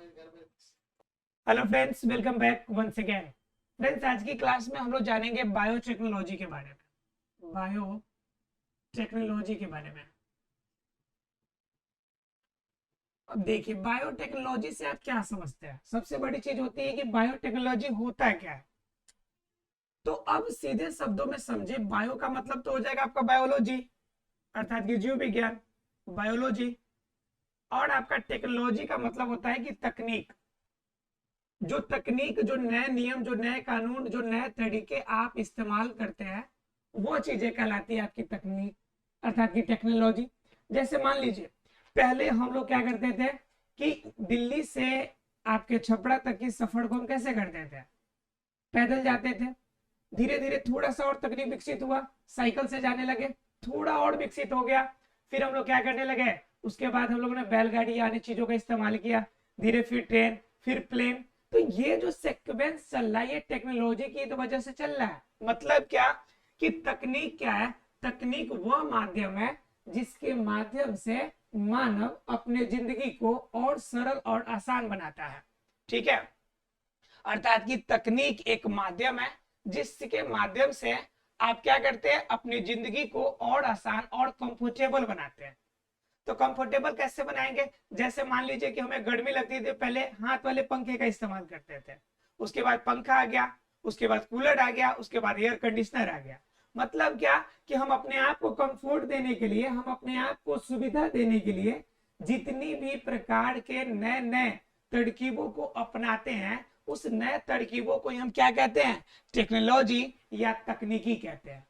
Hello friends, welcome back once again. Friends, आज की class में हम लोग जानेंगे बायोटेक्नोलॉजी के बारे में। बायोटेक्नोलॉजी के बारे में अब देखिए, बायोटेक्नोलॉजी से आप क्या समझते हैं। सबसे बड़ी चीज होती है कि बायोटेक्नोलॉजी होता क्या है। तो अब सीधे शब्दों में समझे, बायो का मतलब तो हो जाएगा आपका बायोलॉजी, अर्थात कि जीव विज्ञान, बायोलॉजी। और आपका टेक्नोलॉजी का मतलब होता है कि तकनीक। जो तकनीक, जो नए नियम, जो नए कानून, जो नए तरीके आप इस्तेमाल करते हैं, वो चीजें कहलाती है आपकी तकनीक, अर्थात की टेक्नोलॉजी। जैसे मान लीजिए, पहले हम लोग क्या करते थे कि दिल्ली से आपके छपरा तक की सफर को हम कैसे करते थे, पैदल जाते थे। धीरे धीरे थोड़ा सा और तकनीक विकसित हुआ, साइकिल से जाने लगे, थोड़ा और विकसित हो गया, फिर हम लोग क्या करने लगे, उसके बाद हम लोगों ने बैलगाड़ी यानी चीजों का इस्तेमाल किया, धीरे फिर ट्रेन, फिर प्लेन। तो ये जो सीक्वेंस चल रहा है, ये टेक्नोलॉजी की तो वजह से चल रहा है। मतलब क्या कि तकनीक क्या है, तकनीक वह माध्यम है जिसके माध्यम से मानव अपने जिंदगी को और सरल और आसान बनाता है। ठीक है, अर्थात कि तकनीक एक माध्यम है जिसके माध्यम से आप क्या करते हैं, अपनी जिंदगी को और आसान और कंफर्टेबल बनाते हैं। तो कंफर्टेबल कैसे बनाएंगे, जैसे मान लीजिए कि हमें गर्मी लगती थी, पहले हाथ वाले पंखे का इस्तेमाल करते थे, उसके बाद पंखा आ गया, उसके बाद कूलर आ गया, उसके बाद एयर कंडीशनर आ गया। मतलब क्या कि हम अपने आप को कंफर्ट देने के लिए, हम अपने आप को सुविधा देने के लिए जितनी भी प्रकार के नए नए तरकीबों को अपनाते हैं, उस नए तरकीबों को हम क्या कहते हैं, टेक्नोलॉजी या तकनीकी कहते हैं।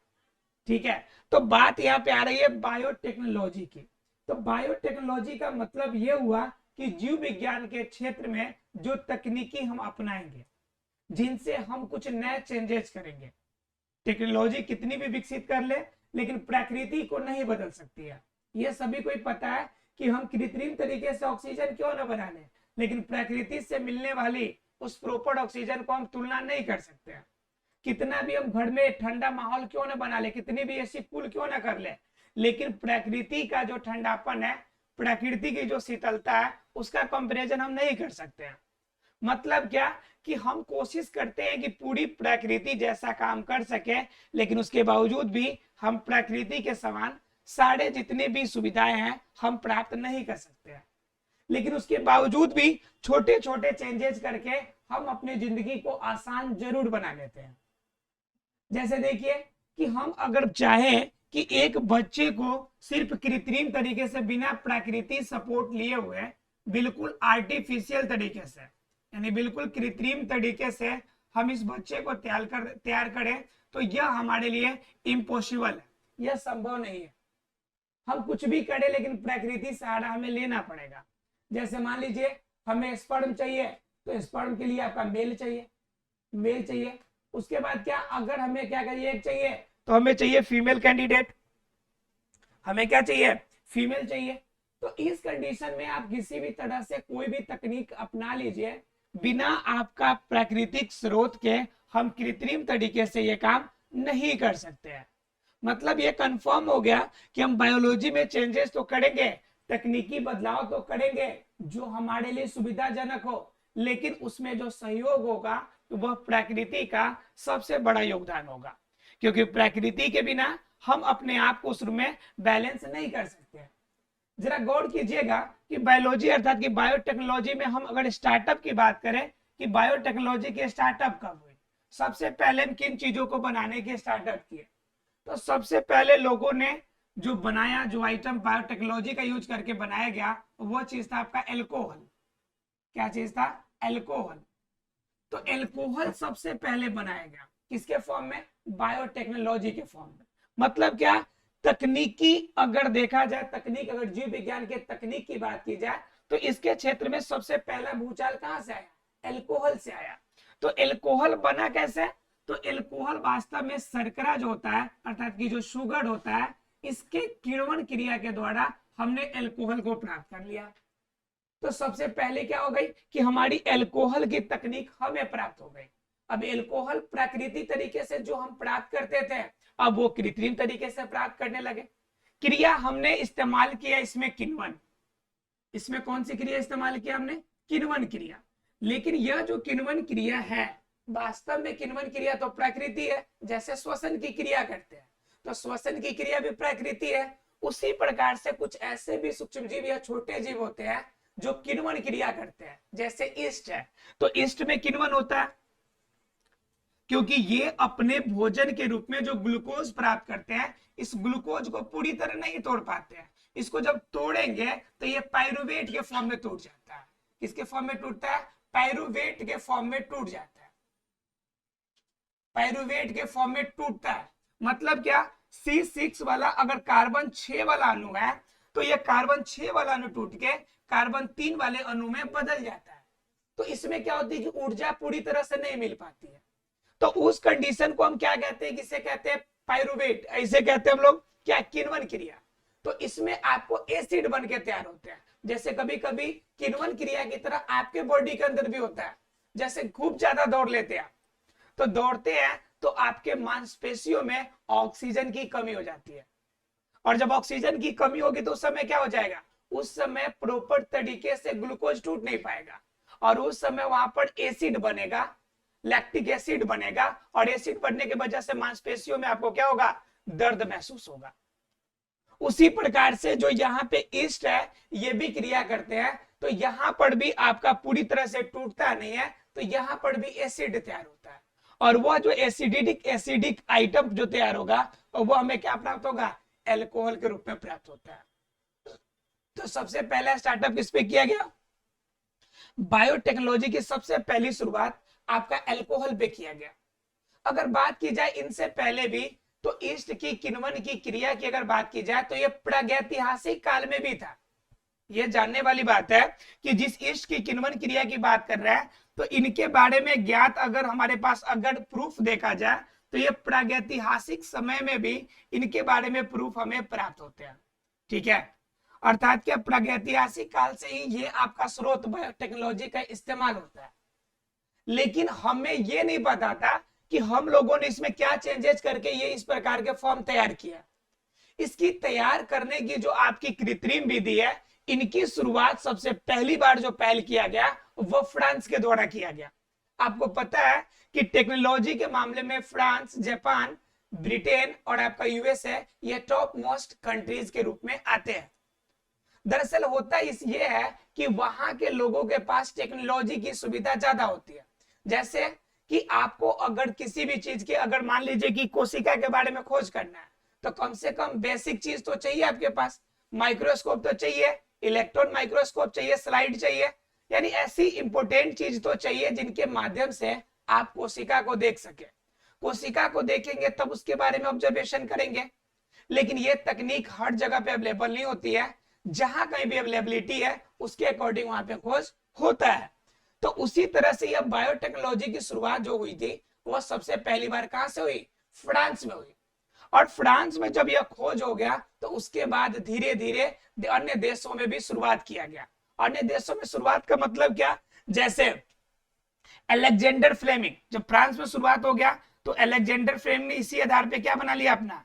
ठीक है, तो बात यहाँ पे आ रही है बायोटेक्नोलॉजी की। तो बायोटेक्नोलॉजी का मतलब ये हुआ कि जीव विज्ञान के क्षेत्र में जो तकनीकी हम अपनाएंगे, जिनसे हम कुछ नए चेंजेस करेंगे। टेक्नोलॉजी कितनी भी विकसित कर ले, लेकिन प्रकृति को नहीं बदल सकती है। ये सभी को पता है कि हम कृत्रिम तरीके से ऑक्सीजन क्यों ना बना लें, लेकिन प्रकृति से मिलने वाली उस प्रॉपर ऑक्सीजन को हम तुलना नहीं कर सकते हैं। कितना भी हम घर में ठंडा माहौल क्यों ना बना ले, कितनी भी ऐसी कूल क्यों ना कर ले, लेकिन प्रकृति का जो ठंडापन है, प्रकृति की जो शीतलता है, उसका कंपैरिजन हम नहीं कर सकते हैं। मतलब क्या कि हम कोशिश करते हैं कि पूरी प्रकृति जैसा काम कर सके, लेकिन उसके बावजूद भी हम प्रकृति के समान सारे जितने भी सुविधाएं हैं हम प्राप्त नहीं कर सकते हैं। लेकिन उसके बावजूद भी छोटे छोटे चेंजेस करके हम अपनी जिंदगी को आसान जरूर बना लेते हैं। जैसे देखिए कि हम अगर चाहें कि एक बच्चे को सिर्फ कृत्रिम तरीके से, बिना प्राकृतिक सपोर्ट लिए हुए, बिल्कुल आर्टिफिशियल तरीके से, यानी बिल्कुल कृत्रिम तरीके से हम इस बच्चे को तैयार करें, तो यह हमारे लिए इम्पॉसिबल है, यह संभव नहीं है। हम कुछ भी करें, लेकिन प्रकृति सहारा हमें लेना पड़ेगा। जैसे मान लीजिए हमें स्पर्म चाहिए, तो स्पर्म के लिए आपका मेल चाहिए, मेल चाहिए। उसके बाद क्या, अगर हमें क्या करिए एक चाहिए, तो हमें चाहिए फीमेल कैंडिडेट, हमें क्या चाहिए, फीमेल चाहिए। तो इस कंडीशन में आप किसी भी तरह से कोई भी तकनीक अपना लीजिए, बिना आपका प्राकृतिक स्रोत के हम कृत्रिम तरीके से ये काम नहीं कर सकते हैं। मतलब ये कंफर्म हो गया कि हम बायोलॉजी में चेंजेस तो करेंगे, तकनीकी बदलाव तो करेंगे जो हमारे लिए सुविधाजनक हो, लेकिन उसमें जो सहयोग होगा तो वह प्रकृति का सबसे बड़ा योगदान होगा, क्योंकि प्रकृति के बिना हम अपने आप को उस रूम में बैलेंस नहीं कर सकते। जरा गौर कीजिएगा कि बायोलॉजी अर्थात कि बायोटेक्नोलॉजी में हम अगर स्टार्टअप की बात करें कि बायोटेक्नोलॉजी के स्टार्टअप कब हुए, सबसे पहले हम किन चीजों को बनाने के स्टार्टअप किए। तो सबसे पहले लोगों ने जो बनाया, जो आइटम बायोटेक्नोलॉजी का यूज करके बनाया गया, वो चीज था आपका एल्कोहल। क्या चीज था, एल्कोहल। तो एल्कोहल सबसे पहले बनाया गया, किसके फॉर्म में, बायोटेक्नोलॉजी के फॉर्म में। मतलब क्या, तकनीकी अगर देखा जाए, तकनीक अगर जीव विज्ञान के तकनीक की बात की जाए, तो इसके क्षेत्र में सबसे पहला भूचाल कहां से आया, एल्कोहल से आया। तो एल्कोहल बना कैसे, तो एल्कोहल वास्तव में शर्करा जो होता है, अर्थात की जो शुगर होता है, इसके किण्वन क्रिया के द्वारा हमने एल्कोहल को प्राप्त कर लिया। तो सबसे पहले क्या हो गई कि हमारी एल्कोहल की तकनीक हमें प्राप्त हो गई। अब एल्कोहल प्राकृतिक तरीके से जो हम प्राप्त करते थे, अब वो कृत्रिम तरीके से प्राप्त करने लगे। क्रिया हमने इस्तेमाल किया इसमें किण्वन, इसमें कौन सी क्रिया इस्तेमाल किया हमने, किण्वन क्रिया। लेकिन यह जो किण्वन क्रिया है, वास्तव में किण्वन क्रिया तो प्रकृति है, जैसे श्वसन की क्रिया करते हैं तो श्वसन की क्रिया भी प्रकृति है। उसी प्रकार से कुछ ऐसे भी सूक्ष्म जीव या छोटे जीव होते हैं जो किण्वन क्रिया करते हैं, जैसे ईस्ट है, तो ईस्ट में किण्वन होता है, क्योंकि ये अपने भोजन के रूप में जो ग्लूकोज प्राप्त करते हैं, इस ग्लूकोज को पूरी तरह नहीं तोड़ पाते हैं। इसको जब तोड़ेंगे तो ये पायरुवेट के फॉर्म में टूट जाता है। किसके फॉर्म में टूटता है? पायरुवेट के फॉर्म में टूट जाता है। पायरुवेट के फॉर्म में टूटता है मतलब क्या? C6 वाला अगर कार्बन 6 वाला अणु है तो ये कार्बन 6 वाला अणु टूट के कार्बन 3 वाले अणु में बदल जाता है। तो इसमें क्या होती है कि ऊर्जा पूरी तरह से नहीं मिल पाती है। तो उस कंडीशन को हम क्या कहते हैं? किसे कहते हैं? पायरुवेट। ऐसे कहते हैं हम लोग क्या? किण्वन क्रिया। तो इसमें आपको एसिड बन के तैयार होते हैं। जैसे कभी कभी किण्वन क्रिया की तरह आपके बॉडी के अंदर भी होता है। जैसे खूब ज्यादा दौड़ लेते हैं, तो दौड़ते हैं तो आपके मांसपेशियों में ऑक्सीजन की कमी हो जाती है, और जब ऑक्सीजन की कमी होगी तो उस समय क्या हो जाएगा? उस समय प्रॉपर तरीके से ग्लूकोज टूट नहीं पाएगा, और उस समय वहां पर एसिड बनेगा, लैक्टिक एसिड बनेगा, और एसिड बनने की वजह से मांसपेशियों में आपको क्या होगा? दर्द महसूस होगा। उसी प्रकार से जो यहाँ पे ईस्ट है, ये भी क्रिया करते हैं, तो यहाँ पर भी आपका पूरी तरह से टूटता नहीं है, तो यहाँ पर भी एसिड तैयार होता है, और वह जो एसिडिक आइटम जो तैयार होगा वो हमें क्या प्राप्त होगा? एल्कोहल के रूप में प्राप्त होता है। तो सबसे पहला स्टार्टअप किस पे किया गया? बायोटेक्नोलॉजी की सबसे पहली शुरुआत आपका एल्कोहल पे किया गया। अगर बात की जाए इनसे पहले भी, तो ईस्ट की किण्वन की क्रिया की अगर बात की जाए तो यह प्रागैतिहासिक काल में भी था। यह जानने वाली बात है कि जिस ईस्ट की किण्वन क्रिया की बात कर रहा है, तो इनके बारे में ज्ञात अगर हमारे पास अगर प्रूफ देखा जाए तो ये प्रागैतिहासिक समय में भी इनके बारे में प्रूफ हमें प्राप्त होते हैं। ठीक है, अर्थात क्या प्रागैतिहासिक काल से ही ये आपका स्रोत बायोटेक्नोलॉजी का इस्तेमाल होता है। लेकिन हमें ये नहीं पता था कि हम लोगों ने इसमें क्या चेंजेस करके ये इस प्रकार के फॉर्म तैयार किया। इसकी तैयार करने की जो आपकी कृत्रिम विधि है, इनकी शुरुआत सबसे पहली बार जो पहल किया गया वो फ्रांस के द्वारा किया गया। आपको पता है कि टेक्नोलॉजी के मामले में फ्रांस, जापान, ब्रिटेन और आपका यूएसए ये टॉप मोस्ट कंट्रीज के रूप में आते हैं। दरअसल होता ये है कि वहां के लोगों के पास टेक्नोलॉजी की सुविधा ज्यादा होती है। जैसे कि आपको अगर किसी भी चीज की अगर मान लीजिए कि कोशिका के बारे में खोज करना है, तो कम से कम बेसिक चीज तो चाहिए आपके पास। माइक्रोस्कोप तो चाहिए, इलेक्ट्रॉन माइक्रोस्कोप चाहिए, स्लाइड चाहिए, यानी ऐसी इंपोर्टेंट चीज तो चाहिए जिनके माध्यम से आप कोशिका को देख सके। कोशिका को देखेंगे तब उसके बारे में ऑब्जर्वेशन करेंगे। लेकिन ये तकनीक हर जगह पे अवेलेबल नहीं होती है। जहां कहीं भी अवेलेबिलिटी है उसके अकॉर्डिंग वहां पे खोज होता है। तो उसी तरह से यह बायोटेक्नोलॉजी की शुरुआत जो हुई थी वह सबसे पहली बार कहां से हुई? फ्रांस में हुई। और फ्रांस में जब यह खोज हो गया तो उसके बाद धीरे धीरे अन्य देशों में भी शुरुआत किया गया। अन्य देशों में शुरुआत का मतलब क्या? जैसे अलेक्जेंडर फ्लेमिंग, जब फ्रांस में शुरुआत हो गया तो अलेक्जेंडर फ्लेमिंग ने इसी आधार पे क्या बना लिया अपना?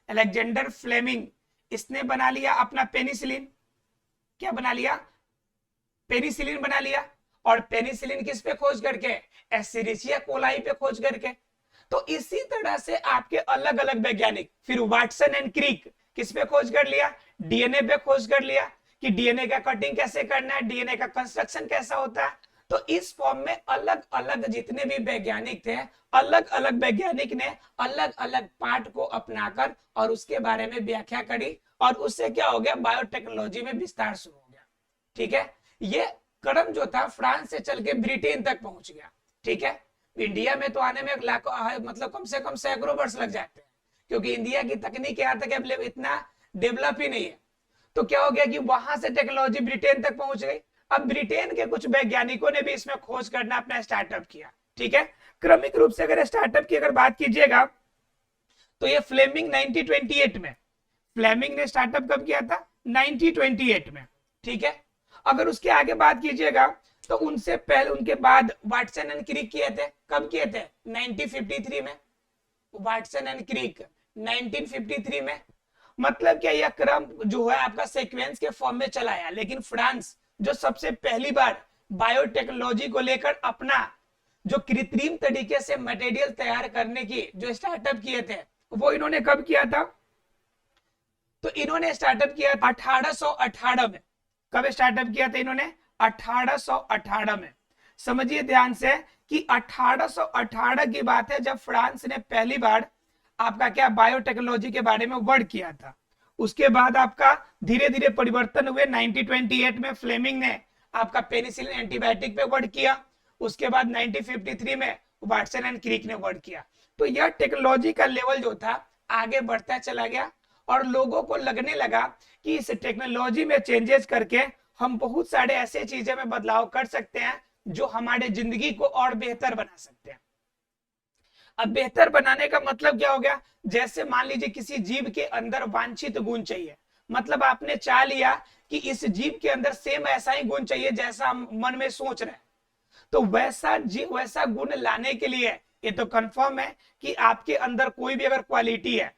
अलेक्जेंडर फ्लेमिंग इसने बना लिया अपना पेनिसिलिन। क्या बना लिया? पेनिसिलिन बना लिया। और पेनिसिलिन किस पे खोज करके? एस्चेरिचिया कोलाई पे खोज करके। तो इसी तरह से आपके अलग अलग वैज्ञानिक, फिर वाटसन एंड क्रिक किस पे खोज कर लिया? डीएनए पे खोज कर लिया कि डीएनए का कटिंग कैसे करना है, डीएनए का कंस्ट्रक्शन कैसा होता है। तो इस फॉर्म में अलग अलग जितने भी वैज्ञानिक थे, अलग अलग वैज्ञानिक ने अलग अलग पार्ट को अपनाकर और उसके बारे में व्याख्या करी, और उससे क्या हो गया? बायोटेक्नोलॉजी में विस्तार शुरू हो गया। ठीक है, ये क्रम जो था फ्रांस से चल के ब्रिटेन तक पहुंच गया। ठीक है, इंडिया में तो आने में लाखों, मतलब कम से कम सैकड़ों वर्ष लग जाते हैं, क्योंकि इंडिया की तकनीक यहाँ तक इतना डेवलप ही नहीं है। तो क्या हो गया कि वहां से टेक्नोलॉजी ब्रिटेन तक पहुंच गई। अब ब्रिटेन के कुछ वैज्ञानिकों ने भी इसमें खोज करना अपना स्टार्टअप किया। ठीक है, क्रमिक रूप से अगर स्टार्टअप की अगर बात कीजिएगा तो ये फ्लेमिंग 1928 में, फ्लेमिंग ने स्टार्टअप कब किया था? 1928 में। ठीक है, अगर उसके आगे बात कीजिएगा तो उनसे पहले, उनके बाद वाटसन एंड क्रिक किए थे। कब किए थे? 1953 में। वाटसन एंड क्रिक 1953 में। मतलब क्या, यह क्रम जो है आपका सीक्वेंस के फॉर्म में चला आया। लेकिन फ्रांस जो सबसे पहली बार बायोटेक्नोलॉजी को लेकर अपना जो कृत्रिम तरीके से मटेरियल तैयार करने की जो स्टार्टअप किए थे, वो इन्होंने कब किया था? तो इन्होंने स्टार्टअप किया 1818 में। कब स्टार्टअप किया था इन्होंने? 1818 में। समझिए ध्यान से कि 1818 की बात है जब फ्रांस ने पहली बार आपका क्या बायोटेक्नोलॉजी के बारे में वर्ड किया था। उसके बाद आपका धीरे धीरे परिवर्तन हुए। 1928 में फ्लेमिंग ने आपका पेनिसिलिन एंटीबायोटिक पे वर्ड किया। उसके बाद 1953 में वाटसन एंड क्रिक ने वर्ड किया। तो यह टेक्नोलॉजी का लेवल जो था आगे बढ़ता चला गया और लोगों को लगने लगा कि इस टेक्नोलॉजी में चेंजेस करके हम बहुत सारे ऐसे चीजें में बदलाव कर सकते हैं जो हमारे जिंदगी को और बेहतर बना सकते हैं। अब बेहतर बनाने का मतलब क्या हो गया? जैसे मान लीजिए किसी जीव के अंदर वांछित गुण चाहिए, मतलब आपने चाह लिया कि इस जीव के अंदर सेम ऐसा ही गुण चाहिए जैसा हम मन में सोच रहे हैं, तो वैसा गुण लाने के लिए ये तो कंफर्म है कि आपके अंदर कोई भी अगर क्वालिटी है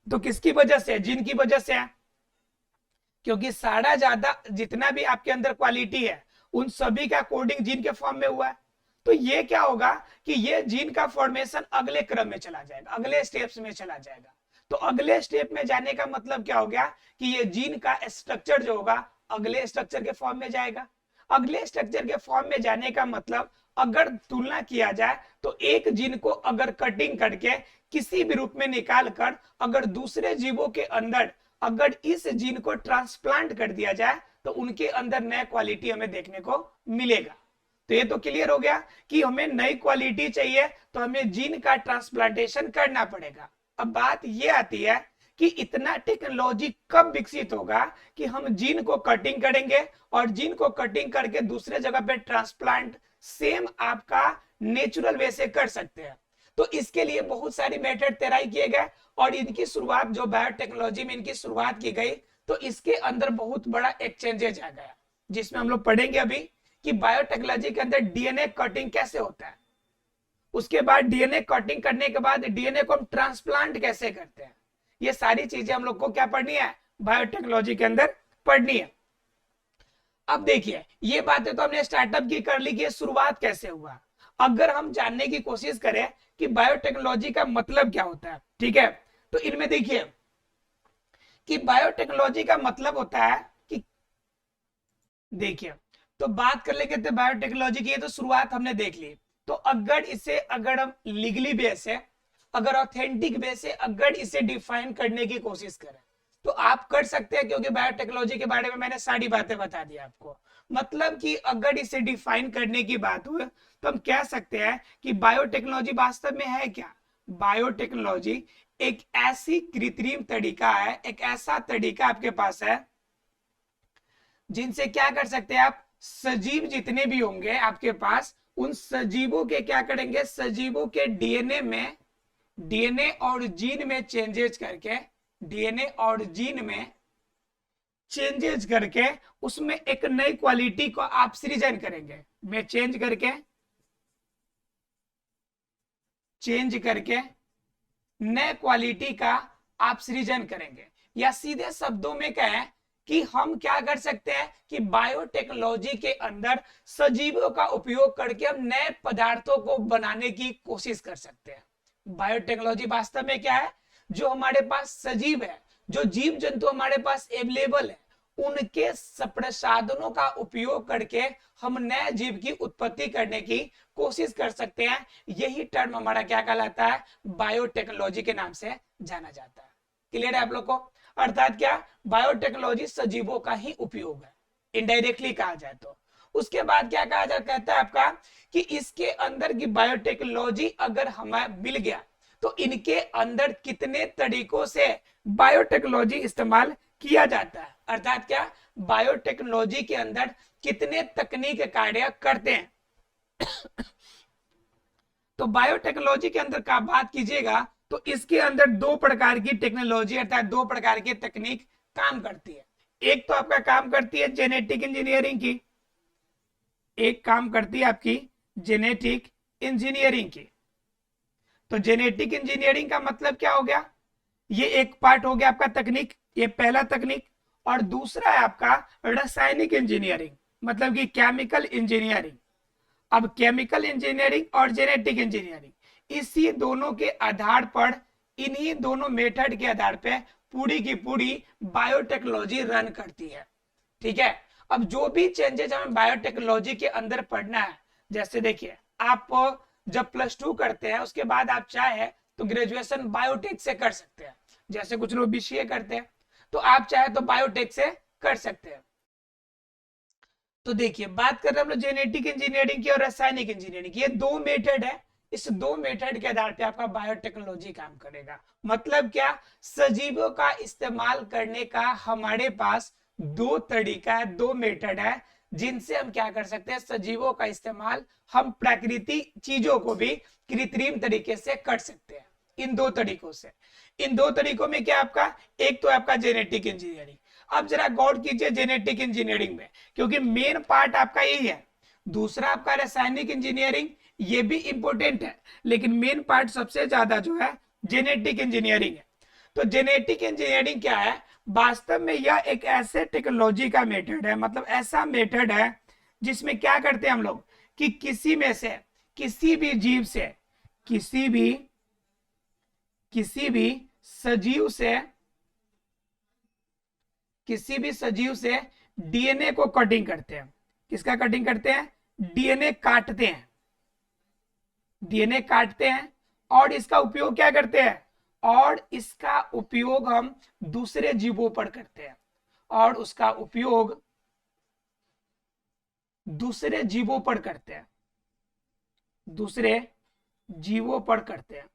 तो किसकी वजह से? जीन की वजह से है। क्योंकि सारा ज्यादा जितना भी आपके अंदर क्वालिटी है उन सभी का कोडिंग जीन के फॉर्म में हुआ है। तो ये क्या होगा कि ये जीन का फॉर्मेशन अगले क्रम में चला जाएगा, अगले स्टेप्स में चला जाएगा। तो अगले स्टेप में जाने का मतलब क्या हो गया कि ये जीन का स्ट्रक्चर जो होगा अगले स्ट्रक्चर के फॉर्म में जाएगा। अगले स्ट्रक्चर के फॉर्म में जाने का मतलब अगर तुलना किया जाए तो एक जीन को अगर कटिंग करके किसी भी रूप में निकाल कर अगर दूसरे जीवों के अंदर अगर इस जीन को ट्रांसप्लांट कर दिया जाए तो उनके अंदर नया क्वालिटी हमें देखने को मिलेगा। तो ये तो क्लियर हो गया कि हमें नई क्वालिटी चाहिए तो हमें जीन का ट्रांसप्लांटेशन करना पड़ेगा। अब बात ये आती है कि इतना टेक्नोलॉजी कब विकसित होगा कि हम जीन को कटिंग करेंगे और जीन को कटिंग करके दूसरे जगह पे ट्रांसप्लांट सेम आपका नेचुरल वे से कर सकते हैं। तो इसके लिए बहुत सारी मेथड तैयार किए गए और इनकी शुरुआत जो बायोटेक्नोलॉजी में इनकी शुरुआत की गई तो इसके अंदर बहुत बड़ा एक्सचेंजेज आ गया, जिसमें हम लोग पढ़ेंगे अभी कि बायोटेक्नोलॉजी के अंदर डीएनए कटिंग कैसे होता है। उसके बाद डीएनए कटिंग करने के बाद डीएनए को हम ट्रांसप्लांट कैसे करते हैं। ये सारी चीजें हम लोग को क्या पढ़नी है? बायोटेक्नोलॉजी के अंदर पढ़नी है। अब देखिए ये बातें तो हमने स्टार्टअप की कर ली कि शुरुआत कैसे हुआ। अगर हम जानने की कोशिश करें कि बायोटेक्नोलॉजी का मतलब क्या होता है, ठीक है, तो इनमें देखिए कि बायोटेक्नोलॉजी का मतलब होता है कि देखिए तो बात कर लेंगे तो बायोटेक्नोलॉजी की तो शुरुआत हमने देख ली। तो अगर हम लीगली बेस है, अगर ऑथेंटिक बेस है, अगर इसे डिफाइन करने की कोशिश करें तो आप कर सकते हैं, क्योंकि बायोटेक्नोलॉजी के बारे में मैंने सारी बातें बता दी आपको। मतलब कि अगर इसे डिफाइन करने की बात हो तो हम कह सकते हैं कि बायोटेक्नोलॉजी वास्तव में है क्या? बायोटेक्नोलॉजी एक ऐसी कृत्रिम तरीका है, एक ऐसा तरीका आपके पास है जिनसे क्या कर सकते हैं आप? सजीव जितने भी होंगे आपके पास उन सजीवों के क्या करेंगे? सजीवों के डीएनए और जीन में चेंजेस करके, डीएनए और जीन में चेंजेस करके उसमें एक नई क्वालिटी को आप सृजन करेंगे। में चेंज करके नए क्वालिटी का आप सृजन करेंगे। या सीधे शब्दों में कहें कि हम क्या कर सकते हैं कि बायोटेक्नोलॉजी के अंदर सजीवों का उपयोग करके हम नए पदार्थों को बनाने की कोशिश कर सकते हैं। बायोटेक्नोलॉजी वास्तव में क्या है? जो हमारे पास सजीव है, जो जीव जंतु हमारे पास अवेलेबल है, उनके प्रसाधनों का उपयोग करके हम नए जीव की उत्पत्ति करने की कोशिश कर सकते हैं। यही टर्म हमारा क्या कहलाता है? बायोटेक्नोलॉजी के नाम से जाना जाता है। क्लियर है आप लोग को? अर्थात क्या? बायोटेक्नोलॉजी सजीवों का ही उपयोग है, इनडायरेक्टली कहा जाए तो। उसके बाद क्या कहा जाता कहता है आपका कि इसके अंदर की बायोटेक्नोलॉजी अगर हमें मिल गया तो इनके अंदर कितने तरीकों से बायोटेक्नोलॉजी इस्तेमाल किया जाता है। अर्थात क्या? बायोटेक्नोलॉजी के अंदर कितने तकनीक कार्य करते हैं। तो बायोटेक्नोलॉजी के अंदर का बात कीजिएगा तो इसके अंदर दो प्रकार की टेक्नोलॉजी अर्थात दो प्रकार की तकनीक काम करती है। एक तो आपका काम करती है जेनेटिक इंजीनियरिंग की, एक काम करती है आपकी जेनेटिक इंजीनियरिंग की। तो जेनेटिक इंजीनियरिंग का मतलब क्या हो गया? ये एक पार्ट हो गया आपका तकनीक, ये पहला तकनीक। और दूसरा है आपका रासायनिक इंजीनियरिंग। मतलब कि केमिकल इंजीनियरिंग। अब केमिकल इंजीनियरिंग और जेनेटिक इंजीनियरिंग इसी दोनों के आधार पर, इन्हीं दोनों मेथड के आधार पे पूरी की पूरी बायोटेक्नोलॉजी रन करती है। ठीक है। अब जो भी चेंजेस हमें बायोटेक्नोलॉजी के अंदर पढ़ना है, जैसे देखिए आप जब +2 करते हैं उसके बाद आप चाहे तो ग्रेजुएशन बायोटेक से कर सकते हैं, जैसे कुछ लोग BCA करते हैं, तो आप चाहे तो बायोटेक से कर सकते हैं। तो देखिए बात कर रहे हैं हम लोग जेनेटिक इंजीनियरिंग की और रासायनिक इंजीनियरिंग की, ये दो मेथड है। इस दो मेथड के आधार पे आपका बायोटेक्नोलॉजी काम करेगा। मतलब क्या, सजीवों का इस्तेमाल करने का हमारे पास दो तरीका है, दो मेथड है, जिनसे हम क्या कर सकते हैं, सजीवों का इस्तेमाल हम प्राकृतिक चीजों को भी कृत्रिम तरीके से कर सकते हैं। इन दो तरीकों से, इन दो तरीकों में क्या आपका, एक तो आपका जेनेटिक इंजीनियरिंग। अब जरा गौर कीजिए जेनेटिक इंजीनियरिंग में, क्योंकि मेन पार्ट आपका यही है। दूसरा आपका रासायनिक इंजीनियरिंग, ये भी इंपॉर्टेंट है, लेकिन मेन पार्ट सबसे ज्यादा जो है जेनेटिक इंजीनियरिंग है। तो जेनेटिक इंजीनियरिंग क्या है, वास्तव में यह एक ऐसे टेक्नोलॉजी का मेथड है, मतलब ऐसा मेथड है जिसमें क्या करते हैं हम लोग कि किसी में से, किसी भी जीव से, किसी भी सजीव से, किसी भी सजीव से डीएनए को कटिंग करते हैं। किसका कटिंग करते हैं, डीएनए काटते हैं, डीएनए काटते हैं और इसका उपयोग क्या करते हैं, और इसका उपयोग हम दूसरे जीवों पर करते हैं, और उसका उपयोग दूसरे जीवों पर करते हैं, दूसरे जीवों पर करते हैं।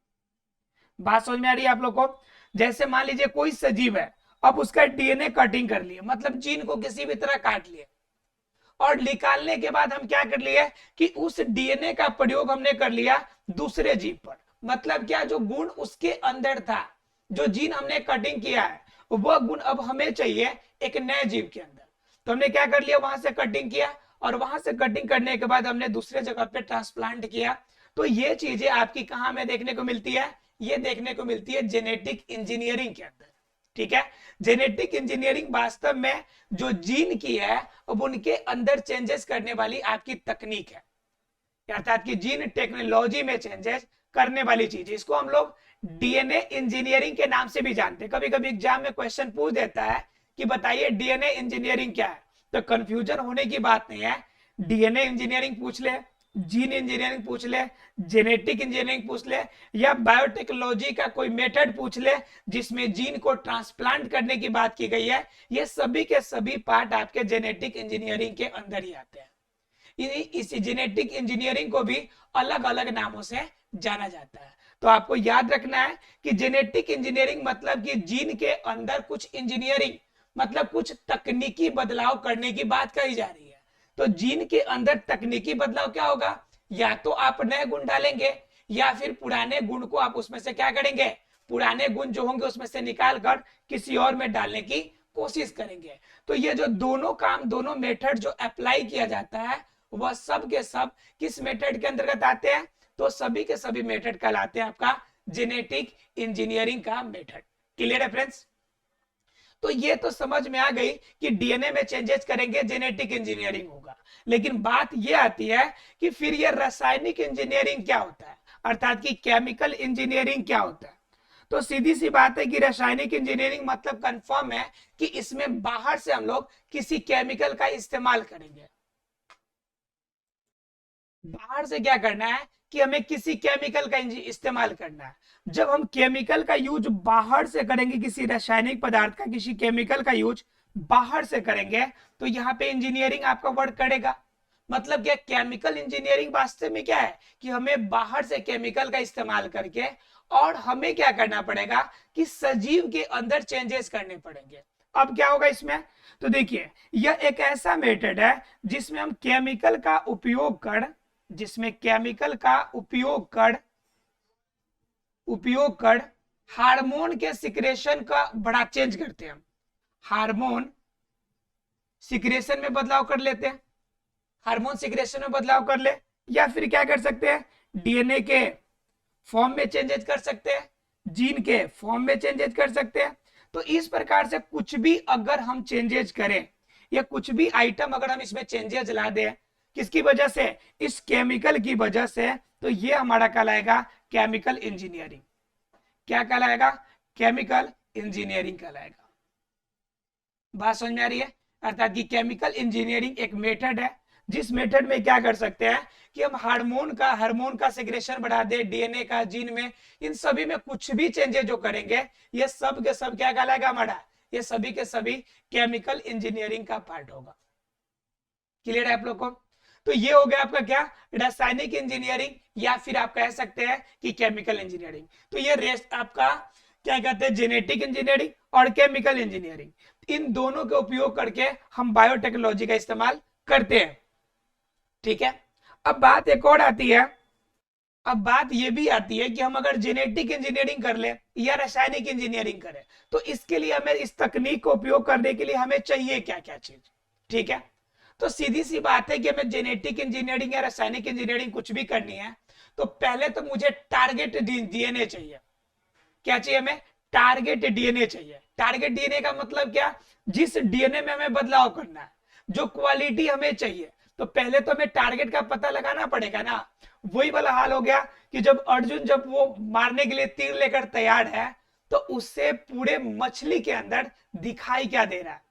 बात समझ में आ रही है आप लोग को। जैसे मान लीजिए कोई सजीव है, अब उसका डीएनए कटिंग कर लिए, मतलब जीन को किसी भी तरह काट लिए, और निकालने के बाद हम क्या कर लिए कि उस डीएनए का प्रयोग हमने कर लिया दूसरे जीव पर। मतलब क्या, जो गुण उसके अंदर था, जो जीन हमने कटिंग किया है, वह गुण अब हमें चाहिए एक नए जीव के अंदर। तो हमने क्या कर लिया, वहां से कटिंग किया, और वहां से कटिंग करने के बाद हमने दूसरे जगह पे ट्रांसप्लांट किया। तो ये चीजें आपकी कहां में देखने को मिलती है, ये देखने को मिलती है जेनेटिक इंजीनियरिंग के अंदर। ठीक है। जेनेटिक इंजीनियरिंग वास्तव में जो जीन की है, अब उनके अंदर चेंजेस करने वाली आपकी तकनीक है, अर्थात कि जीन टेक्नोलॉजी में चेंजेस करने वाली चीज, इसको हम लोग डीएनए इंजीनियरिंग के नाम से भी जानते हैं। कभी कभी एग्जाम में क्वेश्चन पूछ देता है कि बताइए डीएनए इंजीनियरिंग क्या है, तो कंफ्यूजन होने की बात नहीं है। डीएनए इंजीनियरिंग पूछ ले, जीन इंजीनियरिंग पूछ ले, जेनेटिक इंजीनियरिंग पूछ ले, या बायोटेक्नोलॉजी का कोई मेथड पूछ ले जिसमें जीन को ट्रांसप्लांट करने की बात की गई है, ये सभी के सभी पार्ट आपके जेनेटिक इंजीनियरिंग के अंदर ही आते हैं। इस जेनेटिक इंजीनियरिंग को भी अलग अलग नामों से जाना जाता है। तो आपको याद रखना है कि जेनेटिक इंजीनियरिंग मतलब कि जीन के अंदर कुछ इंजीनियरिंग, मतलब कुछ तकनीकी बदलाव करने की बात कही जा रही है। तो जीन के अंदर तकनीकी बदलाव क्या होगा, या तो आप नए गुण डालेंगे, या फिर पुराने गुण को आप उसमें से क्या करेंगे, पुराने गुण जो होंगे उसमें से निकाल कर किसी और में डालने की कोशिश करेंगे। तो ये जो दोनों काम, दोनों मेथड जो अप्लाई किया जाता है, वह सब के सब किस मेथड के अंतर्गत आते हैं, तो सभी के सभी मेथड कहलाते हैं आपका जेनेटिक इंजीनियरिंग का मेथड। क्लियर है फ्रेंड्स। तो ये तो समझ में आ गई कि डीएनए में चेंजेस करेंगे जेनेटिक इंजीनियरिंग होगा। लेकिन बात ये आती है कि फिर ये रासायनिक इंजीनियरिंग क्या होता है, अर्थात कि केमिकल इंजीनियरिंग क्या होता है। तो सीधी सी बात है कि रासायनिक इंजीनियरिंग मतलब कंफर्म है कि इसमें बाहर से हम लोग किसी केमिकल का इस्तेमाल करेंगे। बाहर से क्या करना है कि हमें किसी केमिकल का इस्तेमाल करना है। जब हम केमिकल का यूज बाहर से करेंगे, किसी रासायनिक पदार्थ का, किसी केमिकल का यूज बाहर से करेंगे, तो यहाँ पे इंजीनियरिंग आपका वर्क करेगा। मतलब क्या, केमिकल इंजीनियरिंग वास्तव में क्या है कि हमें बाहर से केमिकल का इस्तेमाल करके, और हमें क्या करना पड़ेगा कि सजीव के अंदर चेंजेस करने पड़ेंगे। अब क्या होगा इसमें, तो देखिए यह एक ऐसा मेथड है जिसमें हम केमिकल का उपयोग कर, जिसमें केमिकल का उपयोग कर हार्मोन के सिक्रेशन का बड़ा चेंज करते हैं। हार्मोन सिक्रेशन में बदलाव कर लेते हैं, हार्मोन सिक्रेशन में बदलाव कर ले, या फिर क्या कर सकते हैं, डीएनए के फॉर्म में चेंजेस कर सकते हैं, जीन के फॉर्म में चेंजेस कर सकते हैं। तो इस प्रकार से कुछ भी अगर हम चेंजेस करें, या कुछ भी आइटम अगर हम इसमें चेंजेस ला दें किसकी वजह से, इस केमिकल की वजह से, तो ये हमारा कहलाएगा केमिकल इंजीनियरिंग। क्या कहलाएगा, केमिकल इंजीनियरिंग कहलाएगा। बात समझ में आ रही है, अर्थात कि केमिकल इंजीनियरिंग एक मेथड है जिस मेथड में क्या कर सकते हैं कि हम हार्मोन का सेग्रेशन बढ़ा दे, डीएनए का, जीन में, इन सभी में कुछ भी चेंजेस जो करेंगे ये सब के सब क्या कहलाएगा हमारा, ये सभी के सभी केमिकल इंजीनियरिंग का पार्ट होगा। क्लियर है आप लोग को। तो ये हो गया आपका क्या, रासायनिक इंजीनियरिंग या फिर आप कह सकते हैं कि केमिकल इंजीनियरिंग। तो ये रेस्ट आपका क्या कहते हैं, जेनेटिक इंजीनियरिंग और केमिकल इंजीनियरिंग, इन दोनों के उपयोग करके हम बायोटेक्नोलॉजी का इस्तेमाल करते हैं। ठीक है, अब बात एक और आती है, अब बात ये भी आती है कि हम अगर जेनेटिक इंजीनियरिंग कर ले या रासायनिक इंजीनियरिंग करें तो इसके लिए हमें, इस तकनीक को उपयोग करने के लिए हमें चाहिए क्या क्या चीज। ठीक है, तो सीधी सी बात है कि हमें जेनेटिक इंजीनियरिंग या रासायनिक इंजीनियरिंग कुछ भी करनी है तो पहले तो मुझे टारगेट डीएनए चाहिए। क्या चाहिए हमें, टारगेट डीएनए चाहिए। टारगेट डीएनए का मतलब क्या, जिस डीएनए में हमें बदलाव करना है, जो क्वालिटी हमें चाहिए, तो पहले तो हमें टारगेट का पता लगाना पड़ेगा ना। वही वाला हाल हो गया कि जब अर्जुन जब वो मारने के लिए तीर लेकर तैयार है तो उससे पूरे मछली के अंदर दिखाई क्या दे रहा है,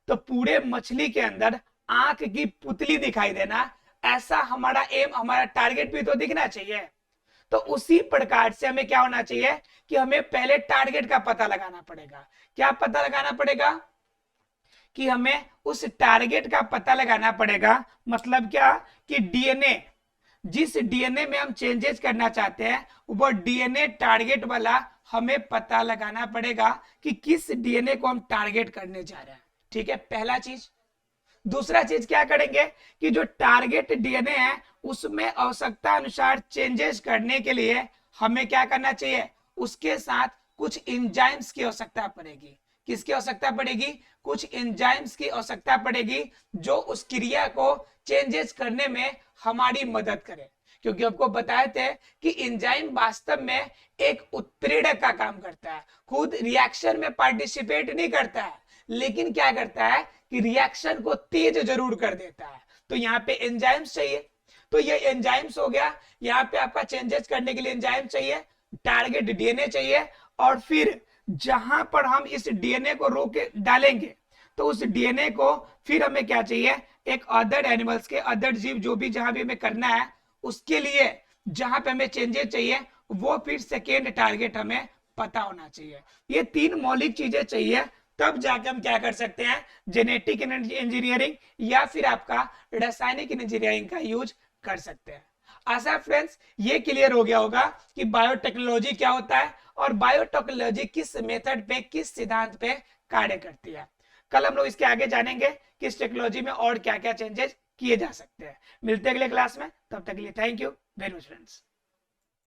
तो पूरे मछली के अंदर आंख की पुतली दिखाई देना, ऐसा हमारा एम, हमारा टारगेट भी तो दिखना चाहिए। तो उसी प्रकार से हमें क्या होना चाहिए कि हमें पहले टारगेट का पता लगाना पड़ेगा। क्या पता लगाना पड़ेगा कि हमें उस टारगेट का पता लगाना पड़ेगा, मतलब क्या कि डीएनए, जिस डीएनए में हम चेंजेस करना चाहते हैं वो डीएनए टारगेट वाला हमें पता लगाना पड़ेगा कि किस डीएनए को हम टारगेट करने जा रहे हैं। ठीक है, पहला चीज। दूसरा चीज क्या करेंगे कि जो टारगेट डीएनए है उसमें आवश्यकता अनुसार चेंजेस करने के लिए हमें क्या करना चाहिए, उसके साथ कुछ एंजाइम्स की आवश्यकता पड़ेगी। किसकी आवश्यकता पड़ेगी, कुछ एंजाइम्स की आवश्यकता पड़ेगी जो उस क्रिया को चेंजेस करने में हमारी मदद करे। क्योंकि आपको बताए थे कि एंजाइम वास्तव में एक उत्प्रेरक का काम करता है, खुद रिएक्शन में पार्टिसिपेट नहीं करता है, लेकिन क्या करता है कि रिएक्शन को तेज जरूर कर देता है। तो यहाँ पे एंजाइम्स चाहिए, तो ये एंजाइम्स हो गया, यहाँ पे आपका चेंजेस करने के लिए एंजाइम चाहिए, टारगेट डीएनए चाहिए, और फिर जहां पर हम इस डीएनए को रोक डालेंगे तो उस डीएनए को फिर हमें क्या चाहिए, एक अदर एनिमल्स के, अदर जीव जो भी जहां भी हमें करना है उसके लिए जहां पे हमें चेंजेस चाहिए वो फिर सेकेंड टारगेट हमें पता होना चाहिए। ये तीन मौलिक चीजें चाहिए, तब जाके हम क्या कर सकते हैं, जेनेटिक इंजीनियरिंग या फिर आपका रासायनिक इंजीनियरिंग का यूज कर सकते हैं। आशा फ्रेंड्स ये क्लियर हो गया होगा कि बायोटेक्नोलॉजी क्या होता है और बायोटेक्नोलॉजी किस मेथड पे, किस सिद्धांत पे कार्य करती है। कल हम लोग इसके आगे जानेंगे कि इस टेक्नोलॉजी में और क्या क्या चेंजेस किए जा सकते हैं। मिलते हैं अगले क्लास में, तब तक के लिए thank you very much friends.